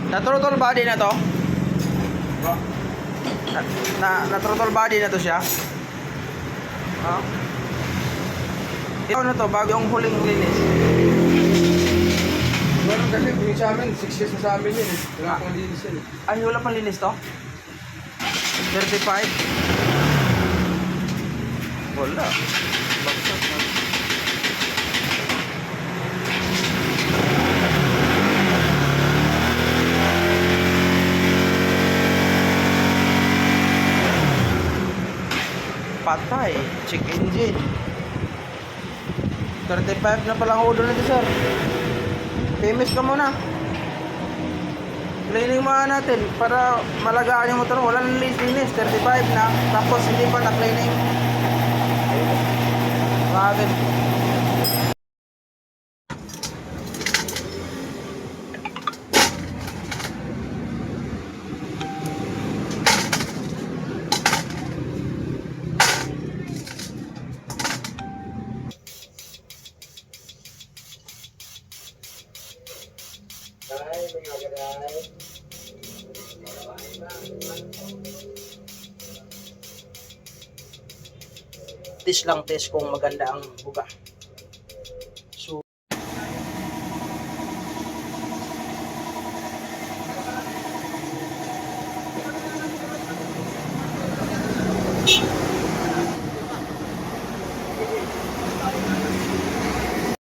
Na throttle body na to? Na throttle body na to siya? Oh. Ito na to, bago yung huling linis. Meron kasi yung sa amin, 6 years na sa amin yun. Wala pang linis yun. Ay, wala pang linis to? 35? Wala. Bagsak na. Patay. Check engine. 35 na palang order nito, sir. Famous ka muna. Cleaning muna natin para malagaan yung motor. Wala nang linis. 35 na. Tapos hindi pa na-cleaning. Bakit? Test lang, test kung maganda ang buga. So,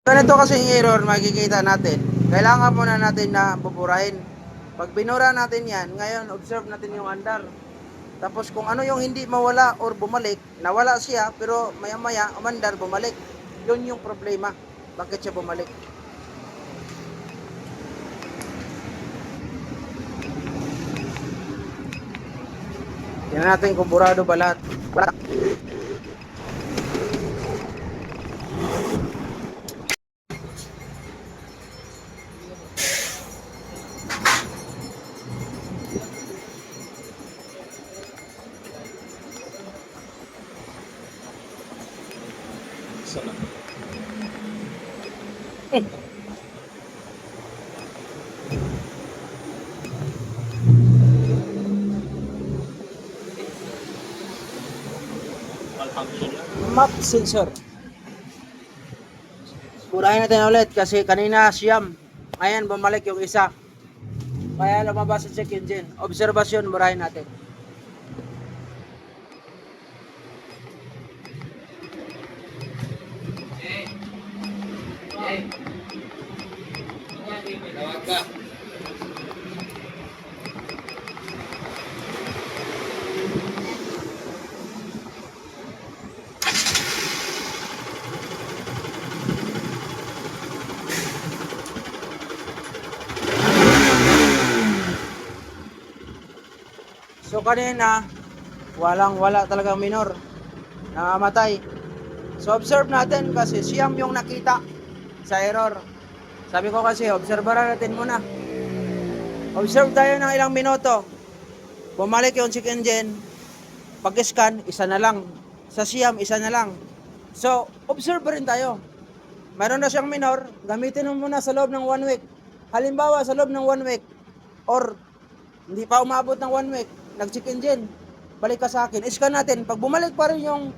ganito kasi yung error makikita natin. Kailangan muna natin na buburahin. Pag binura natin yan, ngayon observe natin yung andar. Tapos kung ano yung hindi mawala or bumalik, nawala siya pero maya maya umandar, bumalik. Yun yung problema. Bakit siya bumalik? Tingnan natin kung burado ba lahat. Wala. Map sensor. Burahin natin ulit kasi kanina siyam. Ngayon bumalik yung isa. Kaya lumabas sa check engine. Observation, burahin natin. Tawag ka. So kanina, wala talagang minor. Namamatay. So observe natin kasi siyam yung nakita sa error. Sabi ko kasi, obserbaran natin muna. Observe tayo ng ilang minuto. Bumalik yung check engine. Pag-scan, isa na lang. Sa siyam, isa na lang. So, observe rin tayo. Mayroon na siyang minor, gamitin mo muna sa loob ng 1 week. Halimbawa, sa loob ng 1 week, or hindi pa umabot ng 1 week, nag-check engine, balik ka sa akin, scan natin. Pag bumalik pa rin yung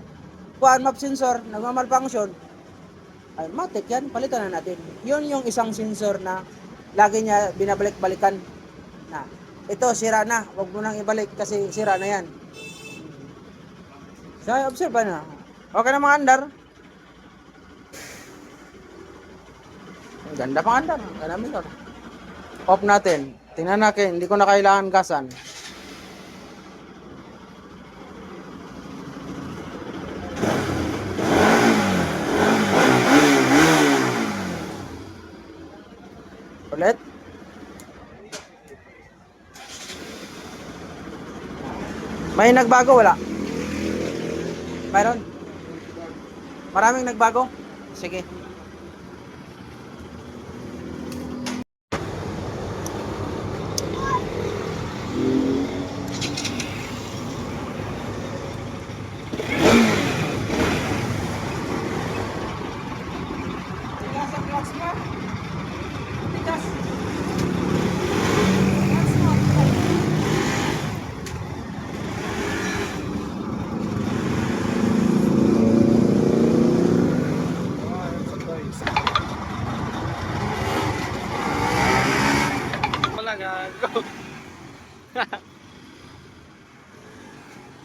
map sensor, nagmamalfunction, ay matik yan, palitan na natin. Yun yung isang sensor na lagi niya binabalik-balikan na ito sira na, wag mo nang ibalik kasi sira na yan. So observe na. Okay na mga andar. Ang ganda pang andar, ganda minor. Off natin. Tingnan natin, hindi ko na kailangan gasan. Ulit. May nagbago wala? Mayroon? Maraming nagbago? Sige.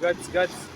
Gods.